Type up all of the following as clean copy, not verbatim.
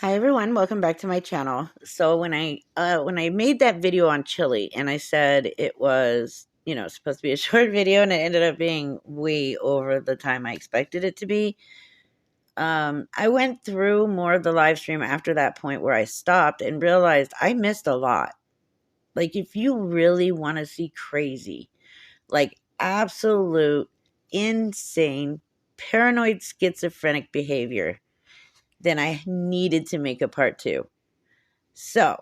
Hi everyone, welcome back to my channel. So when I made that video on Chilli and I said it was, supposed to be a short video and it ended up being way over the time I expected it to be. I went through more of the live stream after that point where I stopped and realized I missed a lot. Like if you really want to see crazy, like absolute insane paranoid schizophrenic behavior, then I needed to make a part 2. So,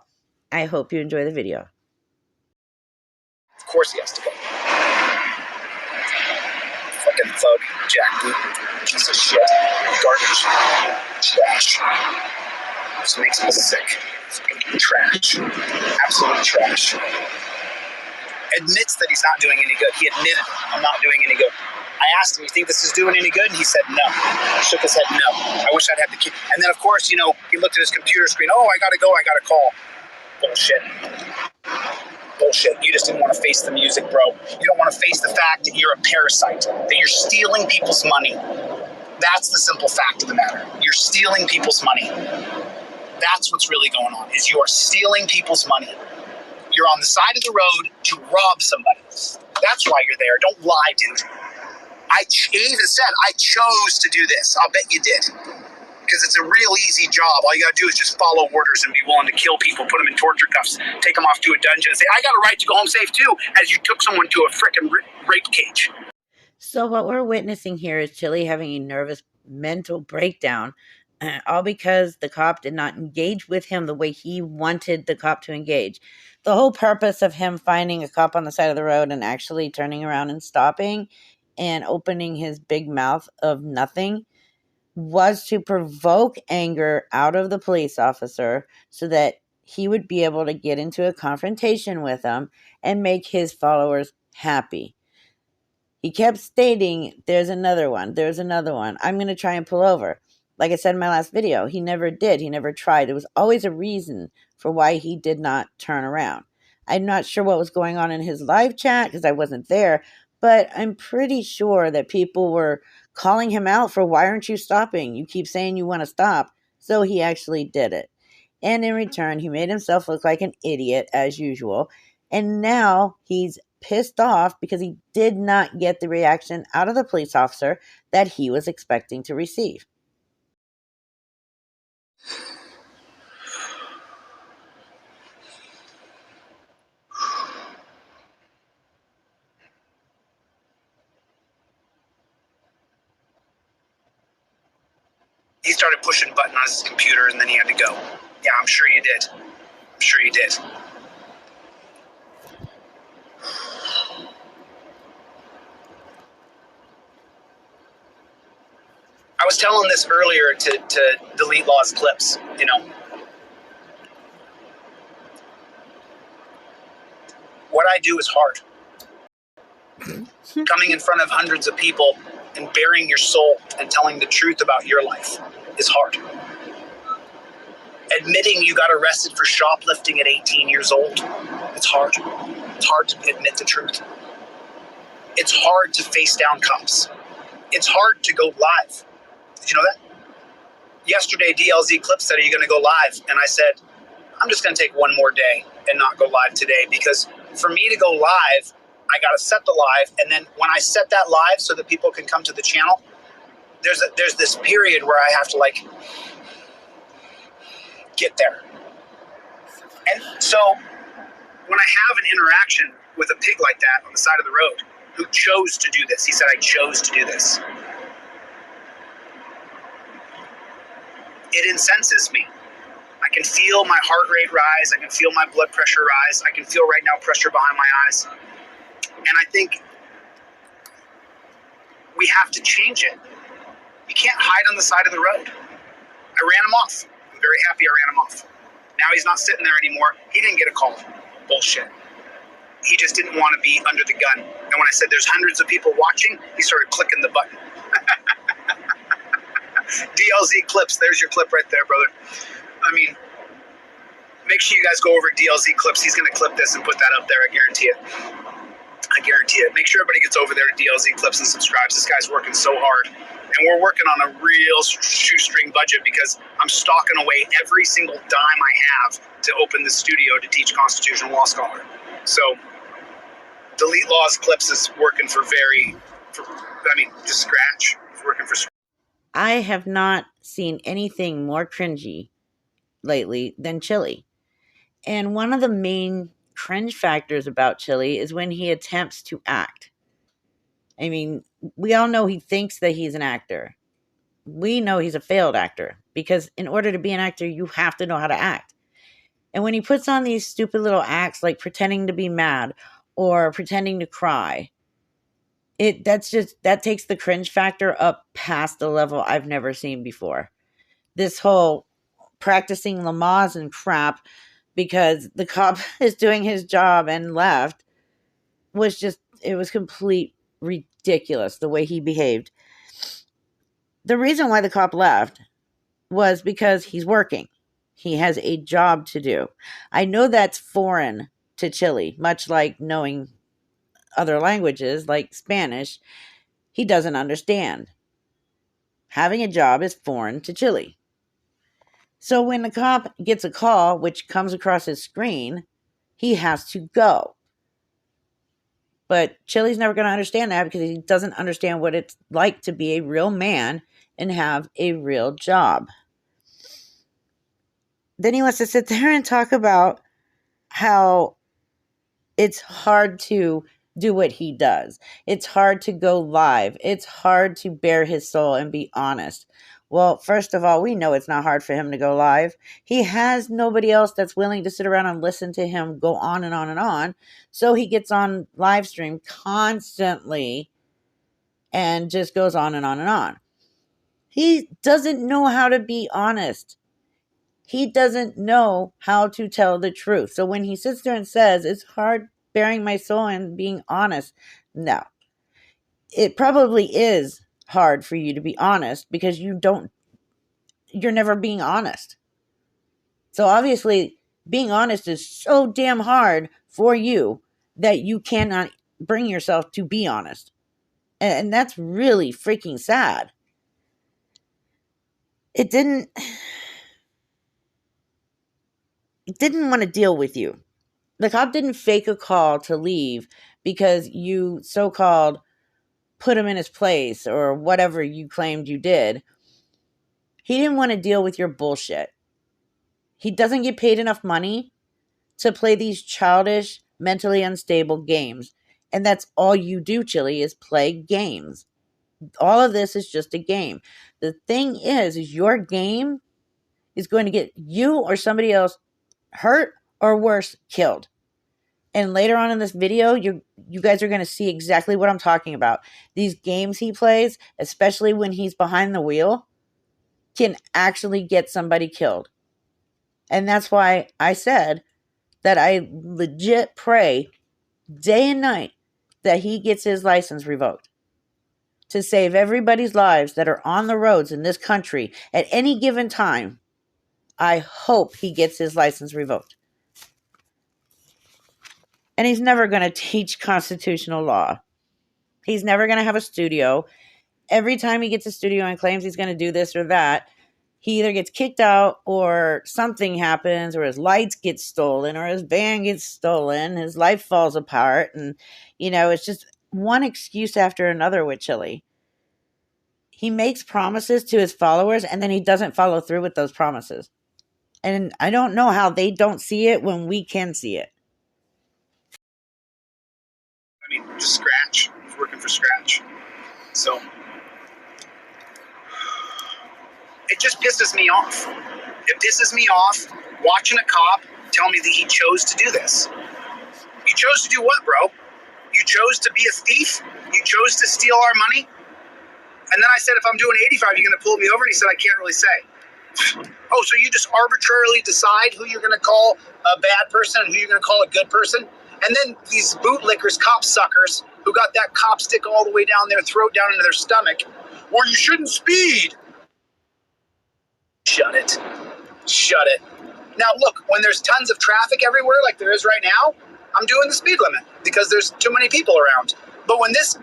I hope you enjoy the video. Of course he has to go. Fucking thug, jackboot, piece of shit, garbage, trash. Just makes me sick. Trash. Absolute trash. Admits that he's not doing any good. He admitted, I'm not doing any good. I asked him, you think this is doing any good? And he said no. Shook his head no. I wish I'd had the key. And then, of course, he looked at his computer screen. Oh, I gotta go. I got a call. Bullshit. Bullshit. You just didn't want to face the music, bro. You don't want to face the fact that you're a parasite, that you're stealing people's money. That's the simple fact of the matter. You're stealing people's money. That's what's really going on, is you are stealing people's money. You're on the side of the road to rob somebody. That's why you're there. Don't lie, dude. He even said, I chose to do this. I'll bet you did. Because it's a real easy job. All you got to do is just follow orders and be willing to kill people, put them in torture cuffs, take them off to a dungeon and say, I got a right to go home safe too, as you took someone to a frickin' rape cage. So what we're witnessing here is Chilli having a nervous mental breakdown, all because the cop did not engage with him the way he wanted the cop to engage. The whole purpose of him finding a cop on the side of the road and actually turning around and stopping and opening his big mouth of nothing was to provoke anger out of the police officer so that he would be able to get into a confrontation with them and make his followers happy. He kept stating, there's another one, I'm going to try and pull over. Like I said in my last video, he never did. He never tried. There was always a reason for why he did not turn around. I'm not sure what was going on in his live chat because I wasn't there, but I'm pretty sure that people were calling him out for, why aren't you stopping? You keep saying you want to stop. So he actually did it. And in return, he made himself look like an idiot as usual. And now he's pissed off because he did not get the reaction out of the police officer that he was expecting to receive. He started pushing a button on his computer and then he had to go. Yeah, I'm sure you did. I'm sure you did. I was telling this earlier to delete Law's clips, What I do is hard. Coming in front of hundreds of people and bearing your soul and telling the truth about your life is hard. Admitting you got arrested for shoplifting at 18 years old, it's hard. It's hard to admit the truth. It's hard to face down cops. It's hard to go live. Did you know that? Yesterday, DLZ Clip said, are you going to go live? And I said, I'm just going to take one more day and not go live today, because for me to go live, I got to set the live. And then when I set that live so that people can come to the channel, there's this period where I have to get there. And so when I have an interaction with a pig like that on the side of the road who chose to do this, he said, I chose to do this. It incenses me. I can feel my heart rate rise. I can feel my blood pressure rise. I can feel right now pressure behind my eyes. And I think we have to change it. You can't hide on the side of the road. I ran him off. I'm very happy I ran him off. Now he's not sitting there anymore. He didn't get a call. Bullshit. He just didn't want to be under the gun. And when I said there's hundreds of people watching, he started clicking the button. DLZ Clips, there's your clip right there, brother. I mean, make sure you guys go over DLZ Clips. He's going to clip this and put that up there, I guarantee it. I guarantee it. Make sure everybody gets over there to DLZ Clips and subscribes. This guy's working so hard. And we're working on a real shoestring budget because I'm stocking away every single dime I have to open the studio to teach Constitutional Law Scholar. So Delete Laws Clips is working just scratch. It's working for scratch. I have not seen anything more cringy lately than Chilli. And one of the main cringe factors about Chilli is when he attempts to act. I mean, we all know he thinks that he's an actor. We know he's a failed actor because in order to be an actor, you have to know how to act. And when he puts on these stupid little acts like pretending to be mad or pretending to cry, that takes the cringe factor up past a level I've never seen before. This whole practicing Lamaze and crap because the cop is doing his job and left it was complete ridiculous the way he behaved. The reason why the cop left was because he's working. He has a job to do. I know that's foreign to Chilli, much like knowing other languages like Spanish. He doesn't understand. Having a job is foreign to Chilli. So when the cop gets a call, which comes across his screen, he has to go. But Chilli's never going to understand that because he doesn't understand what it's like to be a real man and have a real job. Then he wants to sit there and talk about how it's hard to do what he does. It's hard to go live. It's hard to bare his soul and be honest. Well, first of all, we know it's not hard for him to go live. He has nobody else that's willing to sit around and listen to him go on and on and on. So he gets on live stream constantly and just goes on and on and on. He doesn't know how to be honest. He doesn't know how to tell the truth. So when he sits there and says, it's hard bearing my soul and being honest, no. It probably is hard for you to be honest because you're never being honest. So obviously being honest is so damn hard for you that you cannot bring yourself to be honest. And that's really freaking sad. It didn't want to deal with you. The cop didn't fake a call to leave because you so-called put him in his place or whatever you claimed you did. He didn't want to deal with your bullshit. He doesn't get paid enough money to play these childish, mentally unstable games. And that's all you do, Chilli, is play games. All of this is just a game. The thing is your game is going to get you or somebody else hurt or worse, killed. And later on in this video, you guys are going to see exactly what I'm talking about. These games he plays, especially when he's behind the wheel, can actually get somebody killed. And that's why I said that I legit pray day and night that he gets his license revoked to save everybody's lives that are on the roads in this country at any given time. I hope he gets his license revoked. And he's never going to teach constitutional law. He's never going to have a studio. Every time he gets a studio and claims he's going to do this or that, he either gets kicked out or something happens or his lights get stolen or his van gets stolen. His life falls apart. And, it's just one excuse after another with Chilli. He makes promises to his followers and then he doesn't follow through with those promises. And I don't know how they don't see it when we can see it. Just scratch. It's working for scratch. So it just pisses me off. It pisses me off watching a cop tell me that he chose to do this. You chose to do what, bro? You chose to be a thief? You chose to steal our money? And then I said, if I'm doing 85, you're going to pull me over? And he said, I can't really say. Oh, so you just arbitrarily decide who you're going to call a bad person and who you're going to call a good person? And then these bootlickers, cop suckers, who got that cop stick all the way down their throat, down into their stomach, well, you shouldn't speed. Shut it. Shut it. Now, look, when there's tons of traffic everywhere, like there is right now, I'm doing the speed limit because there's too many people around. But when this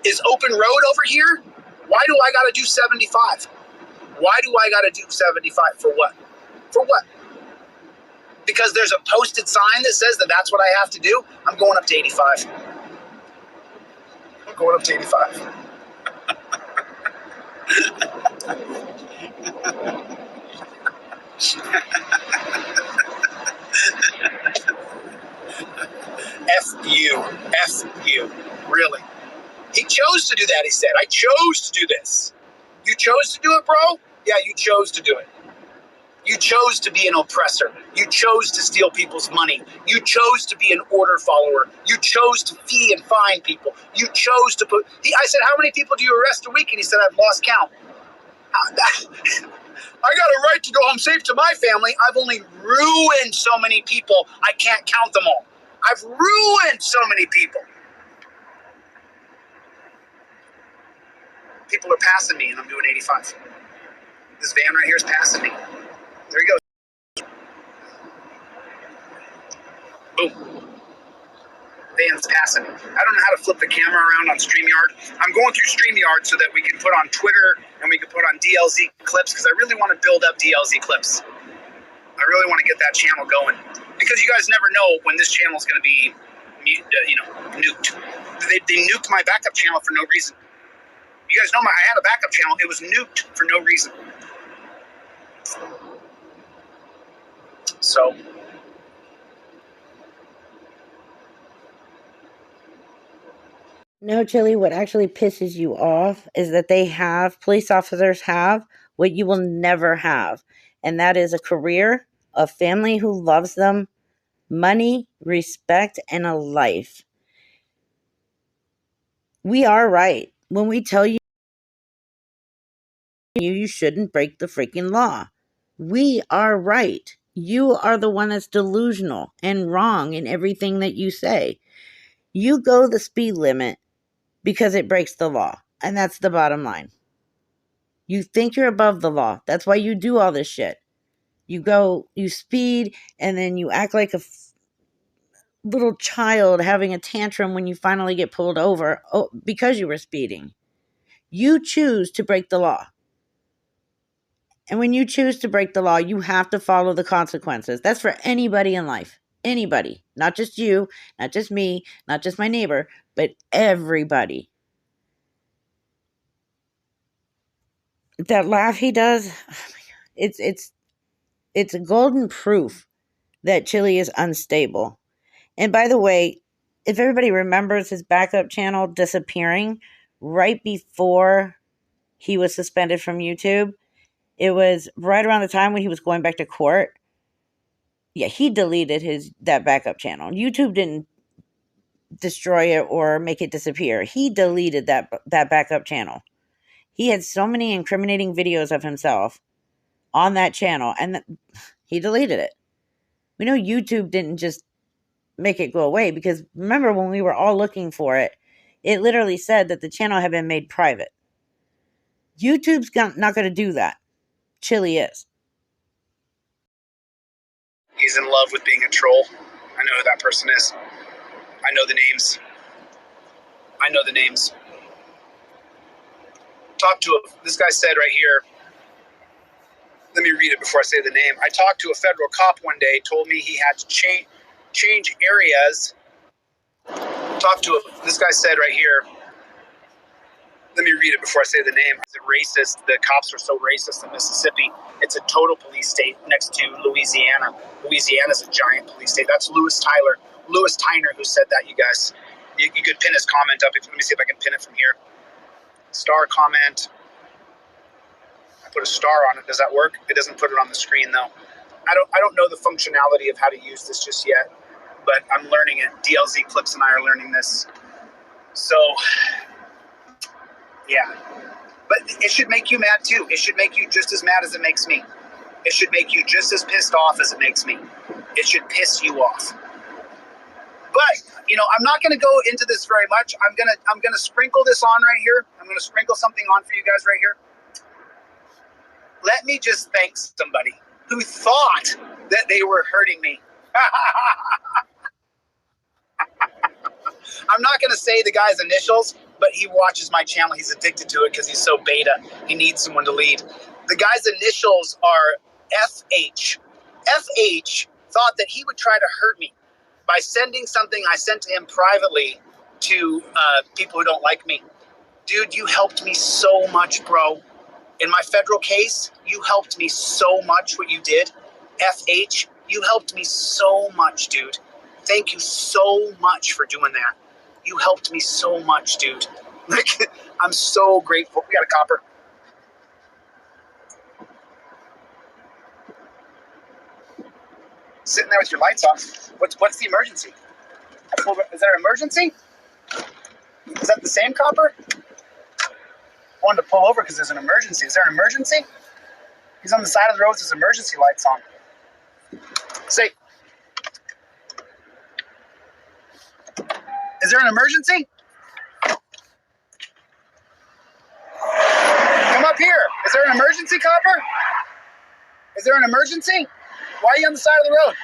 is open road over here, why do I got to do 75? Why do I got to do 75? For what? For what? Because there's a posted sign that says that that's what I have to do? I'm going up to 85. I'm going up to 85. F you. F you. Really. He chose to do that, he said. I chose to do this. You chose to do it, bro? Yeah, you chose to do it. You chose to be an oppressor. You chose to steal people's money. You chose to be an order follower. You chose to fee and fine people. You chose to put... I said, how many people do you arrest a week? And he said, I've lost count. I got a right to go home safe to my family. I've only ruined so many people, I can't count them all. I've ruined so many people. People are passing me, and I'm doing 85. This van right here is passing me. There he goes. Boom. Van's passing me. I don't know how to flip the camera around on StreamYard. I'm going through StreamYard so that we can put on Twitter and we can put on DLZ clips because I really want to build up DLZ clips. I really want to get that channel going because you guys never know when this channel is going to be, nuked. They nuked my backup channel for no reason. You guys know I had a backup channel. It was nuked for no reason. So... No, Chili, what actually pisses you off is that police officers have what you will never have. And that is a career, a family who loves them, money, respect, and a life. We are right when we tell you you shouldn't break the freaking law. We are right. You are the one that's delusional and wrong in everything that you say. You go the speed limit because it breaks the law. And that's the bottom line. You think you're above the law. That's why you do all this shit. You speed, and then you act like a little child having a tantrum when you finally get pulled over because you were speeding. You choose to break the law. And when you choose to break the law, you have to follow the consequences. That's for anybody in life. Anybody. Not just you, not just me, not just my neighbor, but everybody. That laugh he does, oh my God, it's a golden proof that Chilli is unstable. And by the way, if everybody remembers his backup channel disappearing right before he was suspended from YouTube, it was right around the time when he was going back to court. Yeah, he deleted that backup channel. YouTube didn't destroy it or make it disappear. He deleted that backup channel. He had so many incriminating videos of himself on that channel, and he deleted it. We know YouTube didn't just make it go away because remember when we were all looking for it, it literally said that the channel had been made private. YouTube's not going to do that. Chilli is. He's in love with being a troll. I know who that person is. I know the names. This guy said right here, let me read it before I say the name. I talked to a federal cop one day, told me he had to change areas. This guy said right here, let me read it before I say the name. Is it racist? The cops are so racist in Mississippi. It's a total police state next to Louisiana. Louisiana's a giant police state. That's Louis Tyner who said that, you guys. You could pin his comment up. Let me see if I can pin it from here. Star comment. I put a star on it. Does that work? It doesn't put it on the screen though. I don't know the functionality of how to use this just yet, but I'm learning it. DLZ Clips and I are learning this. So, yeah. But it should make you mad too. It should make you just as mad as it makes me. It should make you just as pissed off as it makes me. It should piss you off. But, I'm not going to go into this very much. I'm going to sprinkle this on right here. I'm going to sprinkle something on for you guys right here. Let me just thank somebody who thought that they were hurting me. I'm not going to say the guy's initials, but he watches my channel. He's addicted to it because he's so beta. He needs someone to lead. The guy's initials are FH. FH thought that he would try to hurt me by sending something I sent to him privately to people who don't like me. Dude, you helped me so much, bro. In my federal case, you helped me so much what you did. FH, you helped me so much, dude. Thank you so much for doing that. You helped me so much, dude. Like, I'm so grateful. We got a copper. Sitting there with your lights off. What's the emergency? Is there an emergency? Is that the same copper? I wanted to pull over because there's an emergency. Is there an emergency? He's on the side of the road with his emergency lights on. Say, is there an emergency? Come up here. Is there an emergency, copper? Is there an emergency? Why are you on the side of the road?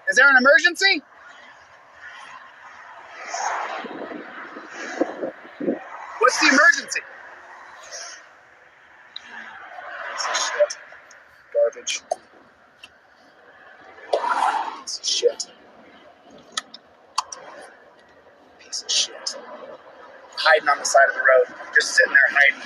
Is there an emergency? What's the emergency? Piece of shit. Garbage. Piece of shit. Piece of shit. Hiding on the side of the road. Just sitting there hiding.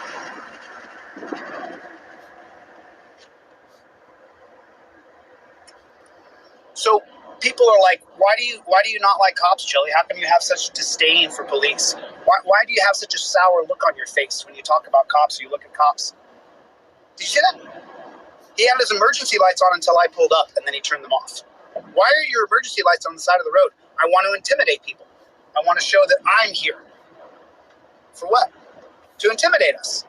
So people are like, why do you not like cops, Chilli? How come you have such disdain for police? Why do you have such a sour look on your face when you talk about cops or you look at cops? Did you see that? He had his emergency lights on until I pulled up, and then he turned them off. Why are your emergency lights on the side of the road? I want to intimidate people. I want to show that I'm here. For what? To intimidate us.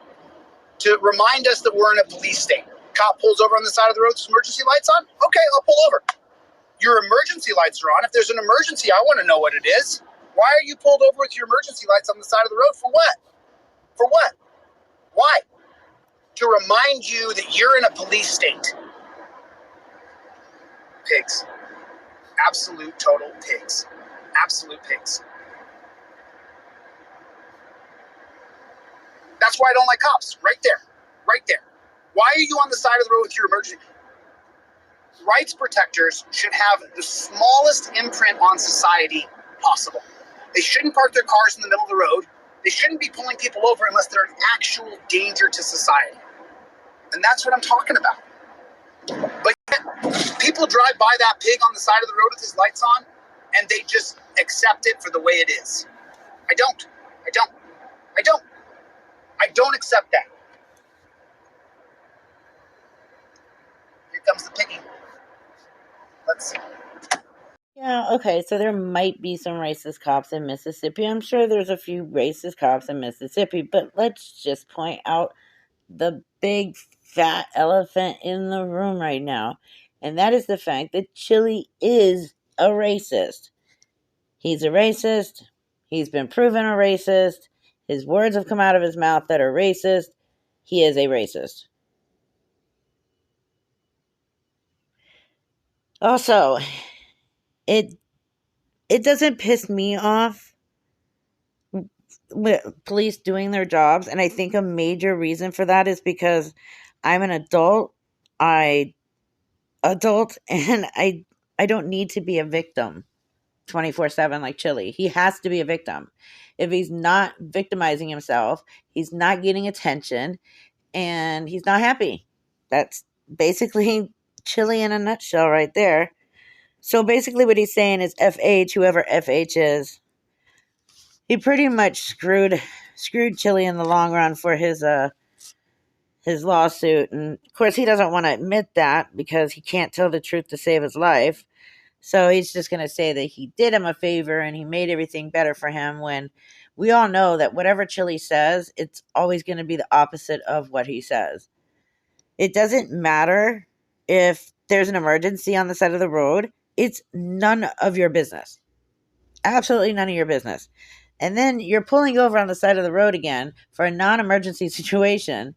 To remind us that we're in a police state. Cop pulls over on the side of the road with his emergency lights on? Okay, I'll pull over. Your emergency lights are on. If there's an emergency, I want to know what it is. Why are you pulled over with your emergency lights on the side of the road? For what? For what? Why? To remind you that you're in a police state. Pigs. Absolute, total pigs. Absolute pigs. That's why I don't like cops. Right there. Right there. Why are you on the side of the road with your emergency? Rights protectors should have the smallest imprint on society possible. They shouldn't park their cars in the middle of the road. They shouldn't be pulling people over unless they're an actual danger to society. And that's what I'm talking about. But yet, people drive by that pig on the side of the road with his lights on, and they just accept it for the way it is. I don't. I don't. I don't. I don't accept that. Here comes the piggy. Let's see. Yeah, okay, so there might be some racist cops in Mississippi. I'm sure there's a few racist cops in Mississippi, but let's just point out the big fat elephant in the room right now, and that is the fact that Chilli is a racist. He's a racist. He's been proven a racist. His words have come out of his mouth that are racist. He is a racist. Also, it doesn't piss me off with police doing their jobs, and I think a major reason for that is because I'm an adult. And I don't need to be a victim 24/7 like Chilli. He has to be a victim. If he's not victimizing himself, he's not getting attention, and he's not happy. That's basically Chilli in a nutshell right there. So basically what he's saying is FH, whoever FH is, he pretty much screwed Chilli in the long run for his lawsuit. And of course he doesn't want to admit that because he can't tell the truth to save his life. So he's just going to say that he did him a favor and he made everything better for him, when we all know that whatever Chilli says, it's always going to be the opposite of what he says. It doesn't matter if there's an emergency on the side of the road. It's none of your business. Absolutely none of your business. And then you're pulling over on the side of the road again for a non-emergency situation.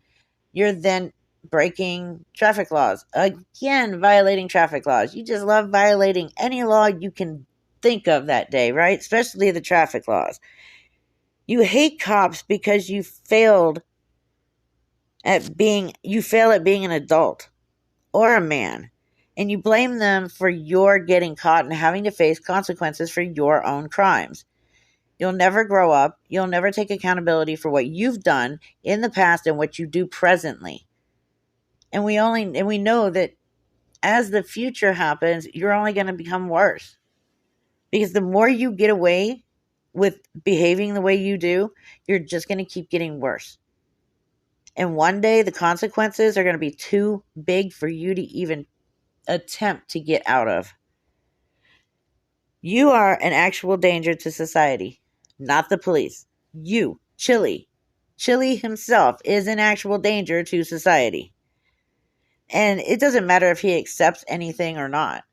You're then breaking traffic laws. Again, violating traffic laws. You just love violating any law you can think of that day, right? Especially the traffic laws. You hate cops because you fail at being an adult or a man, and you blame them for your getting caught and having to face consequences for your own crimes. You'll never grow up. You'll never take accountability for what you've done in the past and what you do presently. And we know that as the future happens, you're only going to become worse. Because the more you get away with behaving the way you do, you're just going to keep getting worse. And one day the consequences are going to be too big for you to even attempt to get out of. You are an actual danger to society, not the police. You, Chilli. Chilli himself is an actual danger to society. And it doesn't matter if he accepts anything or not.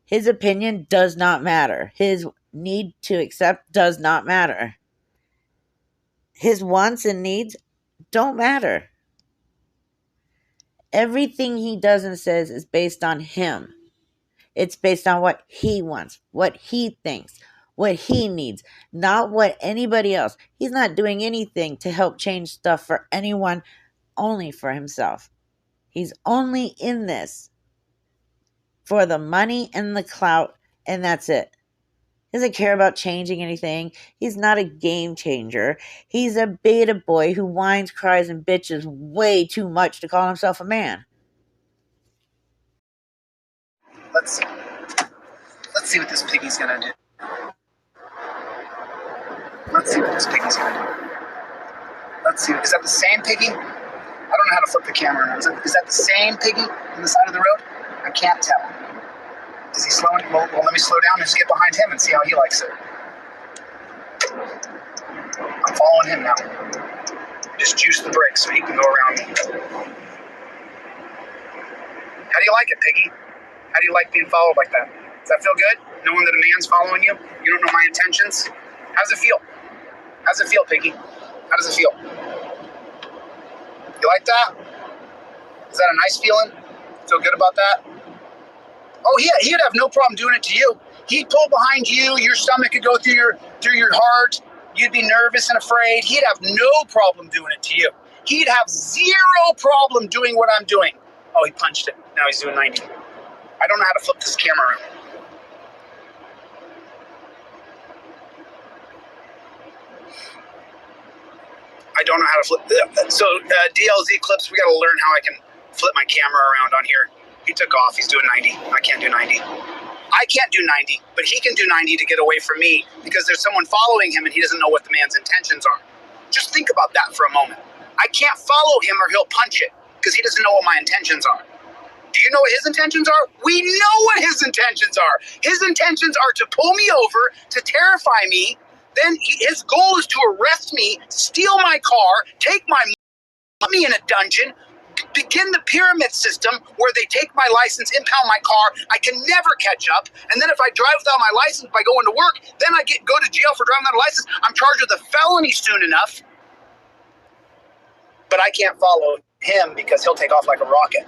His opinion does not matter. His need to accept does not matter. His wants and needs don't matter. Everything he does and says is based on him. It's based on what he wants, what he thinks, what he needs, not what anybody else. He's not doing anything to help change stuff for anyone, only for himself. He's only in this for the money and the clout, and that's it. He doesn't care about changing anything. He's not a game changer. He's a beta boy who whines, cries, and bitches way too much to call himself a man. Let's see. Let's see what this piggy's gonna do. Let's see what this piggy's gonna do. Let's see. Is that the same piggy? I don't know how to flip the camera around. Is that the same piggy on the side of the road? I can't tell. Is he slowing? Well, let me slow down and just get behind him and see how he likes it. I'm following him now. Just juice the brakes so he can go around me. How do you like it, Piggy? How do you like being followed like that? Does that feel good? Knowing that a man's following you? You don't know my intentions? How does it feel? How does it feel, Piggy? How does it feel? You like that? Is that a nice feeling? Feel good about that? Oh, he'd have no problem doing it to you. He'd pull behind you. Your stomach could go through your heart. You'd be nervous and afraid. He'd have no problem doing it to you. He'd have zero problem doing what I'm doing. Oh, he punched it. Now he's doing 90. I don't know how to flip this camera around. I don't know how to flip. So DLZ clips, we got to learn how I can flip my camera around on here. He took off. He's doing 90. I can't do 90. I can't do 90, but he can do 90 to get away from me because there's someone following him and he doesn't know what the man's intentions are. Just think about that for a moment. I can't follow him or he'll punch it because he doesn't know what my intentions are. Do you know what his intentions are? We know what his intentions are. His intentions are to pull me over, to terrify me. Then his goal is to arrest me, steal my car, take my money, put me in a dungeon, begin the pyramid system where they take my license, impound my car. I can never catch up. And then if I drive without my license by going to work, then I go to jail for driving without a license. I'm charged with a felony soon enough. But I can't follow him because he'll take off like a rocket.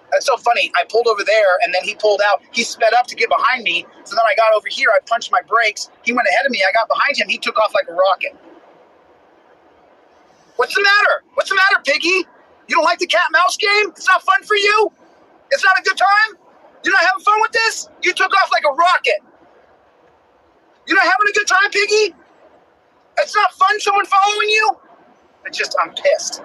That's so funny. I pulled over there, and then he pulled out. He sped up to get behind me. So then I got over here. I punched my brakes. He went ahead of me. I got behind him. He took off like a rocket. What's the matter? What's the matter, Piggy? You don't like the cat-mouse game? It's not fun for you? It's not a good time? You're not having fun with this? You took off like a rocket. You're not having a good time, Piggy? It's not fun, someone following you? I'm pissed.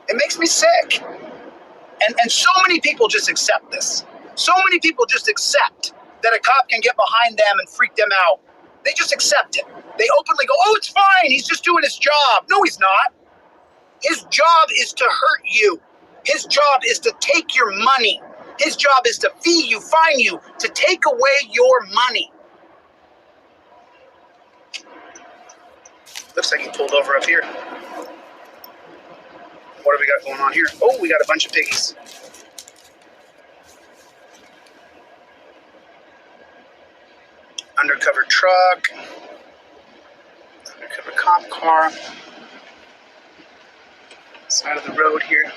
It makes me sick. And so many people just accept this. So many people just accept that a cop can get behind them and freak them out. They just accept it. They openly go, oh, it's fine. He's just doing his job. No, he's not. His job is to hurt you. His job is to take your money. His job is to fee you, fine you, to take away your money. Looks like he pulled over up here. What have we got going on here? Oh, we got a bunch of piggies. Undercover truck. Undercover cop car. Side of the road here.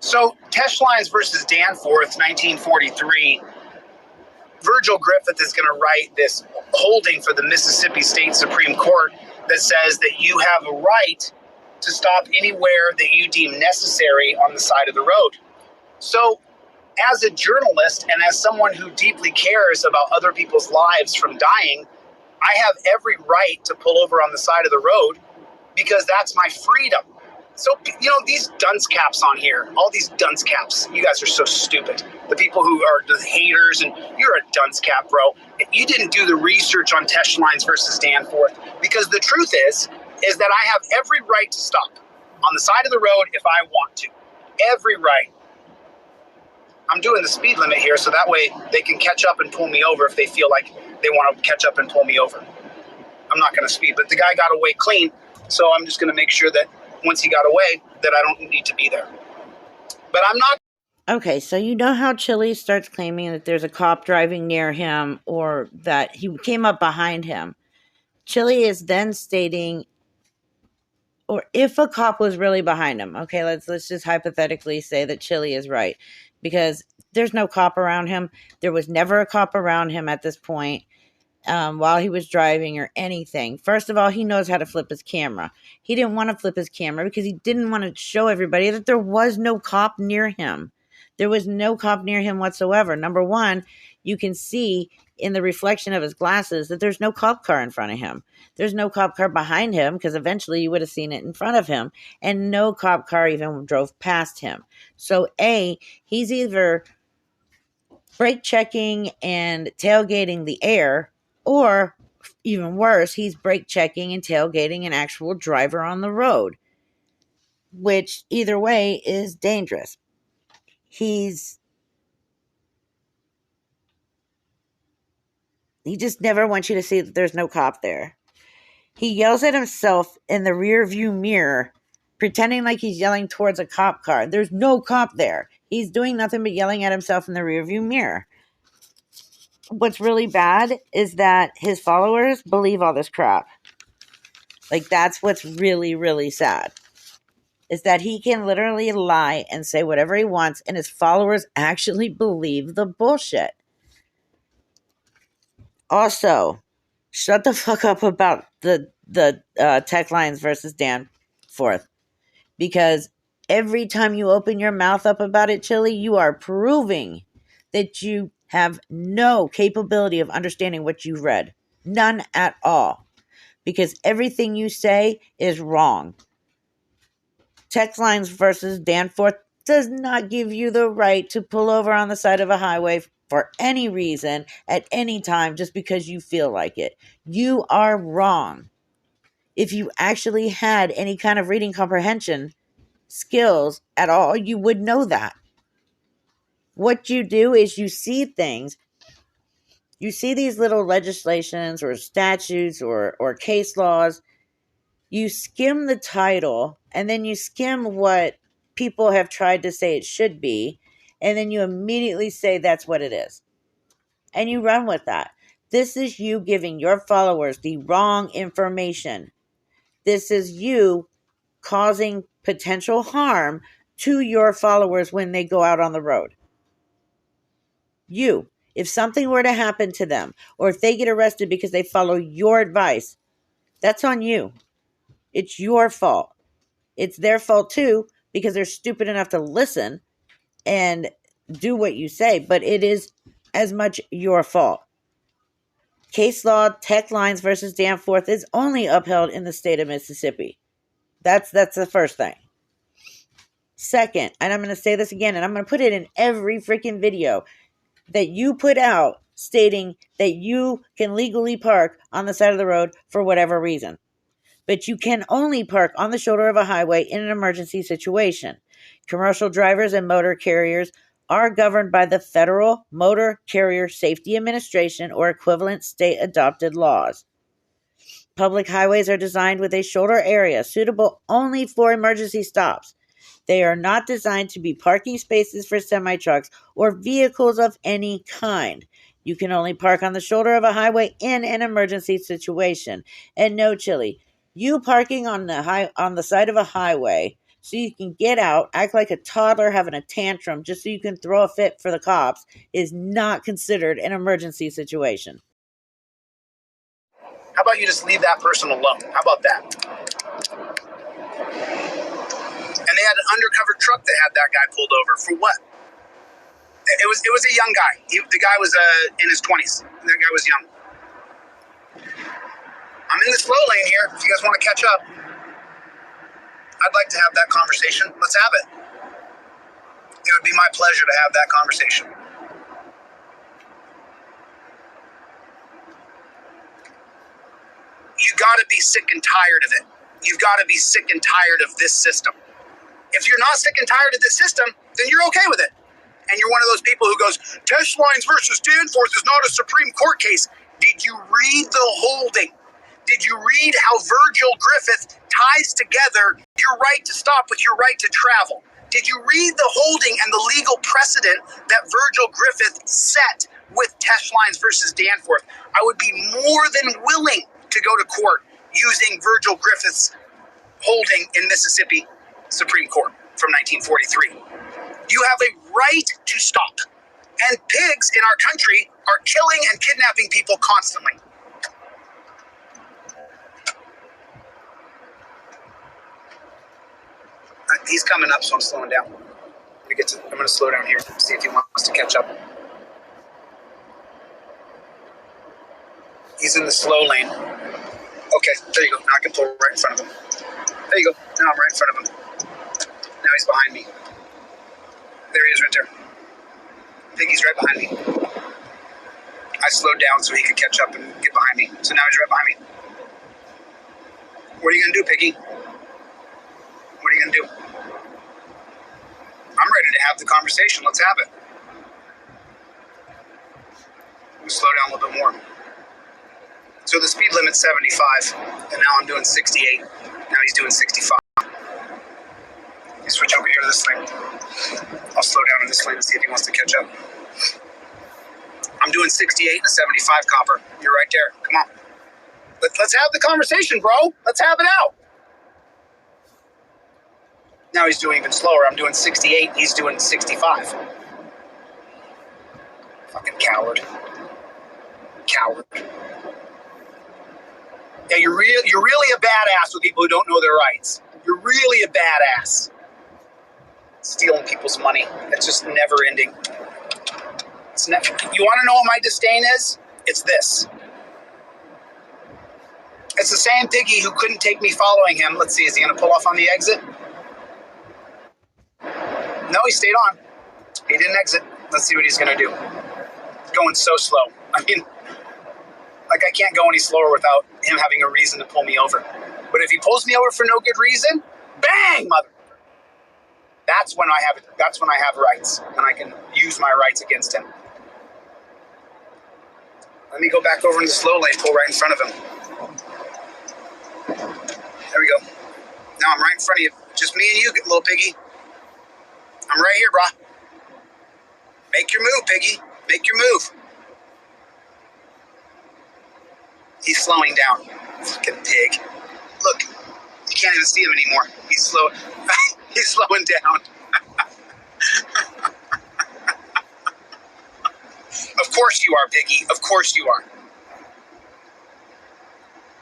So, Tesh Lines versus Danforth, 1943. Virgil Griffith is going to write this holding for the Mississippi State Supreme Court that says that you have a right to stop anywhere that you deem necessary on the side of the road. So, as a journalist and as someone who deeply cares about other people's lives from dying, I have every right to pull over on the side of the road because that's my freedom. So, these dunce caps on here, all these dunce caps, you guys are so stupid. The people who are the haters, and you're a dunce cap, bro. You didn't do the research on Tesh Lines versus Danforth, because the truth is that I have every right to stop on the side of the road if I want to. Every right. I'm doing the speed limit here so that way they can catch up and pull me over if they feel like they want to catch up and pull me over. I'm not going to speed, but the guy got away clean, so I'm just going to make sure that once he got away, that I don't need to be there. But I'm not. Okay, so you know how Chilli starts claiming that there's a cop driving near him or that he came up behind him. Chilli is then stating, or if a cop was really behind him, okay, let's just hypothetically say that Chilli is right, because there's no cop around him. There was never a cop around him at this point. While he was driving or anything. First of all, he knows how to flip his camera. He didn't want to flip his camera because he didn't want to show everybody that there was no cop near him. There was no cop near him whatsoever. Number one, you can see in the reflection of his glasses that there's no cop car in front of him. There's no cop car behind him because eventually you would have seen it in front of him. And no cop car even drove past him. So A, he's either brake checking and tailgating the air, or even worse, he's brake checking and tailgating an actual driver on the road, which either way is dangerous. He just never wants you to see that there's no cop there. He yells at himself in the rear view mirror, pretending like he's yelling towards a cop car. There's no cop there. He's doing nothing but yelling at himself in the rear view mirror. What's really bad is that his followers believe all this crap. Like, that's what's really, really sad. Is that he can literally lie and say whatever he wants, and his followers actually believe the bullshit. Also, shut the fuck up about the Tech Lines versus Danforth. Because every time you open your mouth up about it, Chilli, you are proving that you have no capability of understanding what you've read. None at all. Because everything you say is wrong. Tech Lines versus Danforth does not give you the right to pull over on the side of a highway for any reason at any time just because you feel like it. You are wrong. If you actually had any kind of reading comprehension skills at all, you would know that. What you do is you see things. You see these little legislations or statutes or case laws. You skim the title, and then you skim what people have tried to say it should be, and then you immediately say that's what it is. And you run with that. This is you giving your followers the wrong information. This is you causing potential harm to your followers when they go out on the road. You, if something were to happen to them, or if they get arrested because they follow your advice, that's on you. It's your fault. It's their fault too, because they're stupid enough to listen and do what you say, but it is as much your fault. Case law, Tech Lines versus Danforth is only upheld in the state of Mississippi. That's the first thing. Second, and I'm going to say this again, and I'm going to put it in every freaking video that you put out stating that you can legally park on the side of the road for whatever reason. but you can only park on the shoulder of a highway in an emergency situation. Commercial drivers and motor carriers are governed by the Federal Motor Carrier Safety Administration or equivalent state adopted laws. Public highways are designed with a shoulder area suitable only for emergency stops. They are not designed to be parking spaces for semi-trucks or vehicles of any kind. You can only park on the shoulder of a highway in an emergency situation. And no, Chili, you parking on the side of a highway so you can get out, act like a toddler having a tantrum just so you can throw a fit for the cops is not considered an emergency situation. How about you just leave that person alone? How about that? And they had an undercover truck that had that guy pulled over for what? It was a young guy. The guy was in his 20s. That guy was young. I'm in the slow lane here. If you guys want to catch up, I'd like to have that conversation. Let's have it. It would be my pleasure to have that conversation. You got to be sick and tired of it. You've got to be sick and tired of this system. If you're not sick and tired of this system, then you're okay with it. And you're one of those people who goes, Test Lines versus Danforth is not a Supreme Court case. Did you read the holding? Did you read how Virgil Griffith ties together your right to stop with your right to travel? Did you read the holding and the legal precedent that Virgil Griffith set with Test Lines versus Danforth? I would be more than willing to go to court using Virgil Griffith's holding in Mississippi Supreme Court from 1943. You have a right to stop. And pigs in our country are killing and kidnapping people constantly. He's coming up, so I'm slowing down. I'm going to slow down here, see if he wants to catch up. He's in the slow lane. Okay, there you go. Now I can pull right in front of him. There you go. Now I'm right in front of him. Now he's behind me. There he is right there. Piggy's right behind me. I slowed down so he could catch up and get behind me. So now he's right behind me. What are you going to do, Piggy? What are you going to do? I'm ready to have the conversation. Let's have it. Let me slow down a little bit more. So the speed limit's 75, and now I'm doing 68. Now he's doing 65. You switch over here to this lane. I'll slow down in this lane and see if he wants to catch up. I'm doing 68 and a 75 copper. You're right there. Come on. Let's have the conversation, bro. Let's have it out. Now he's doing even slower. I'm doing 68. He's doing 65. Fucking coward. Coward. Yeah, you're really a badass with people who don't know their rights. You're really a badass. Stealing people's money. It's just never ending. You want to know what my disdain is? It's this. It's the same Piggy who couldn't take me following him. Let's see, is he going to pull off on the exit? No, he stayed on. He didn't exit. Let's see what he's going to do. He's going so slow. I mean, like I can't go any slower without him having a reason to pull me over. But if he pulls me over for no good reason, bang, mother. That's when I have rights, and I can use my rights against him. Let me go back over into the slow lane, pull right in front of him. There we go. Now I'm right in front of you. Just me and you, little Piggy. I'm right here, brah. Make your move, Piggy. Make your move. He's slowing down. Fucking pig. Look, you can't even see him anymore. He's slow. He's slowing down. Of course you are, Piggy. Of course you are.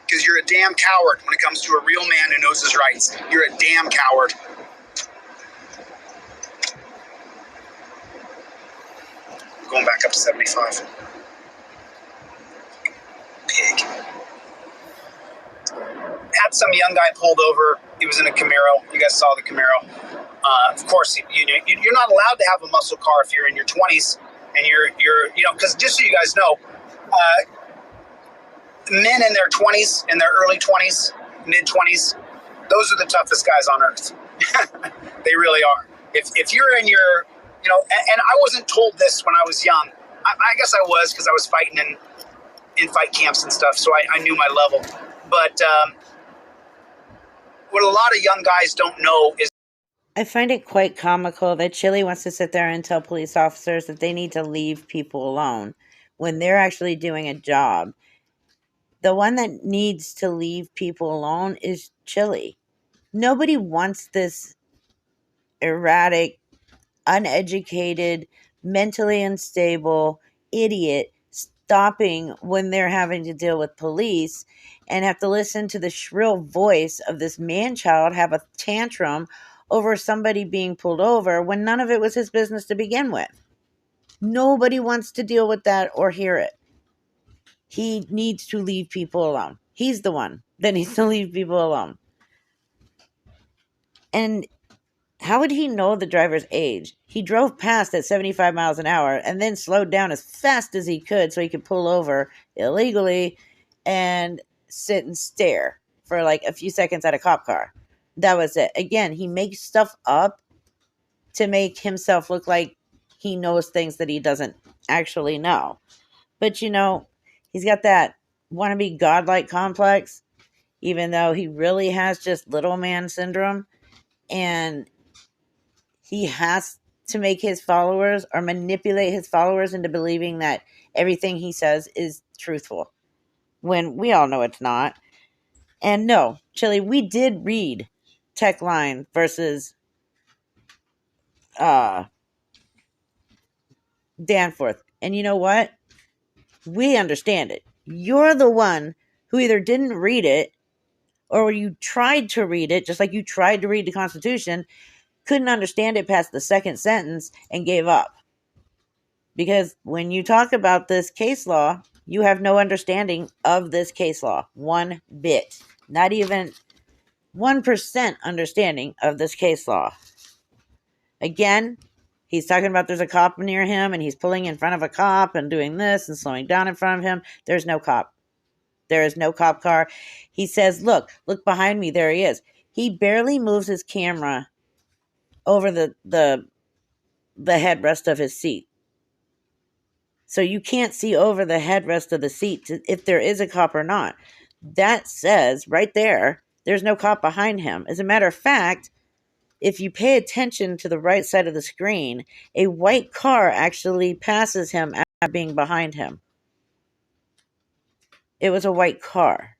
Because you're a damn coward when it comes to a real man who knows his rights. You're a damn coward. Going back up to 75. Pig. Had some young guy pulled over. He was in a Camaro. You guys saw the Camaro. Of course, you're not allowed to have a muscle car if you're in your 20s, and you're because just so you guys know, men in their 20s, in their early 20s, mid-20s, those are the toughest guys on earth. They really are. If you're in your, and I wasn't told this when I was young. I guess I was, because I was fighting in fight camps and stuff, so I knew my level. But what a lot of young guys don't know is, I find it quite comical that Chilli wants to sit there and tell police officers that they need to leave people alone when they're actually doing a job. The one that needs to leave people alone is Chilli. Nobody wants this erratic, uneducated, mentally unstable idiot stopping when they're having to deal with police and have to listen to the shrill voice of this man-child have a tantrum over somebody being pulled over when none of it was his business to begin with. Nobody wants to deal with that or hear it. He needs to leave people alone. He's the one that needs to leave people alone. And how would he know the driver's age? He drove past at 75 miles an hour and then slowed down as fast as he could so he could pull over illegally and sit and stare for like a few seconds at a cop car. That was it. Again, he makes stuff up to make himself look like he knows things that he doesn't actually know. But he's got that wannabe godlike complex, even though he really has just little man syndrome. And he has to make his followers or manipulate his followers into believing that everything he says is truthful, when we all know it's not. And no, Chilli, we did read Techline versus Danforth. And you know what? We understand it. You're the one who either didn't read it or you tried to read it, just like you tried to read the Constitution, couldn't understand it past the second sentence and gave up. Because when you talk about this case law, you have no understanding of this case law. One bit. Not even 1% understanding of this case law. Again, he's talking about there's a cop near him and he's pulling in front of a cop and doing this and slowing down in front of him. There's no cop. There is no cop car. He says, look behind me. There he is. He barely moves his camera over the headrest of his seat. So you can't see over the headrest of the seat if there is a cop or not. That says right there, there's no cop behind him. As a matter of fact, if you pay attention to the right side of the screen, a white car actually passes him after being behind him. It was a white car.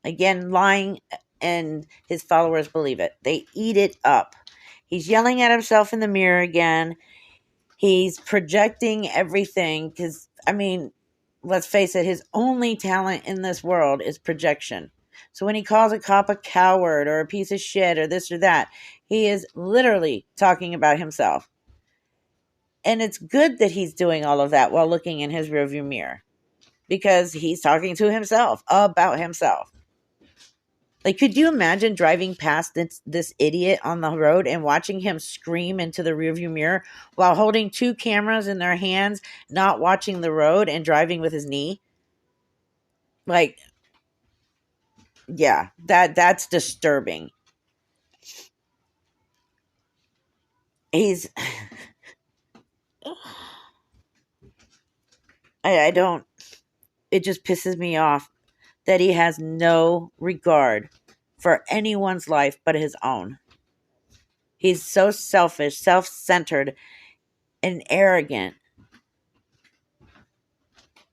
Again, lying, and his followers believe it. They eat it up. He's yelling at himself in the mirror again. He's projecting everything because, let's face it, his only talent in this world is projection. So when he calls a cop a coward or a piece of shit or this or that, he is literally talking about himself. And it's good that he's doing all of that while looking in his rearview mirror, because he's talking to himself about himself. Like, could you imagine driving past this idiot on the road and watching him scream into the rearview mirror while holding two cameras in their hands, not watching the road and driving with his knee? Like, yeah, that's disturbing. He's I don't, it just pisses me off that he has no regard for anyone's life but his own. He's so selfish, self-centered, and arrogant.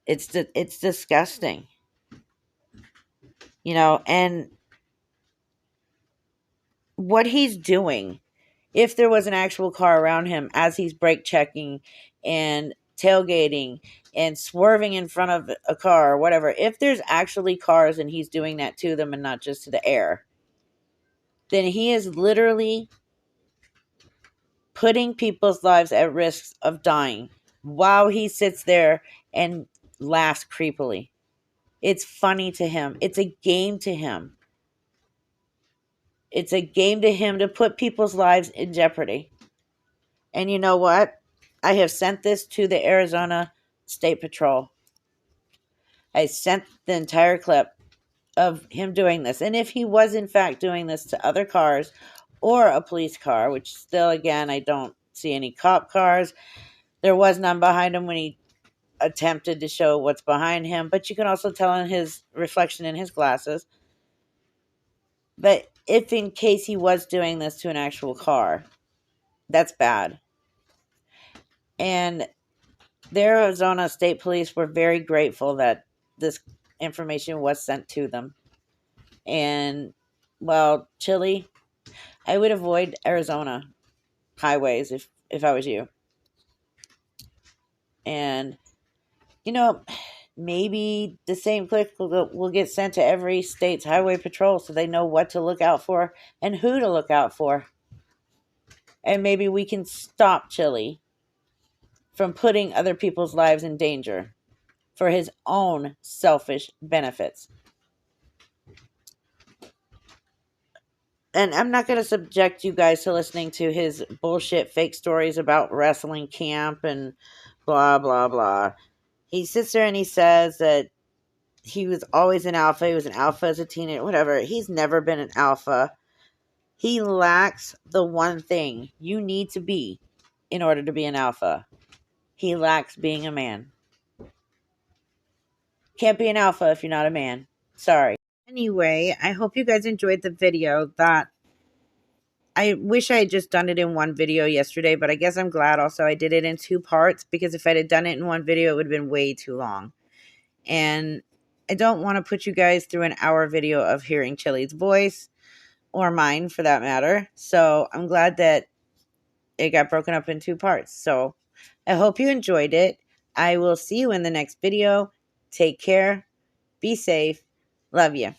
It's disgusting. And what he's doing, if there was an actual car around him as he's brake checking and tailgating and swerving in front of a car or whatever, if there's actually cars and he's doing that to them and not just to the air, then he is literally putting people's lives at risk of dying while he sits there and laughs creepily. It's funny to him. It's a game to him. It's a game to him to put people's lives in jeopardy. And you know what? I have sent this to the Arizona State Patrol. I sent the entire clip. of him doing this. And if he was in fact doing this to other cars or a police car, which still, again, I don't see any cop cars. There was none behind him when he attempted to show what's behind him, but you can also tell in his reflection in his glasses. But if in case he was doing this to an actual car, that's bad. And the Arizona State Police were very grateful that this information was sent to them. And, well, Chilli, I would avoid Arizona highways if I was you. And, you know, maybe the same clip will get sent to every state's highway patrol so they know what to look out for and who to look out for. And maybe we can stop Chilli from putting other people's lives in danger for his own selfish benefits. And I'm not going to subject you guys to listening to his bullshit fake stories about wrestling camp and blah, blah, blah. He sits there and he says that he was always an alpha. He was an alpha as a teenager, whatever. He's never been an alpha. He lacks the one thing you need to be in order to be an alpha. He lacks being a man. Can't be an alpha if you're not a man. Sorry. Anyway, I hope you guys enjoyed the video. I wish I had just done it in one video yesterday, but I guess I'm glad also I did it in 2 parts, because if I'd have done it in one video, it would have been way too long. And I don't want to put you guys through an hour video of hearing Chilli's voice, or mine for that matter. So I'm glad that it got broken up in 2 parts. So I hope you enjoyed it. I will see you in the next video. Take care. Be safe. Love you.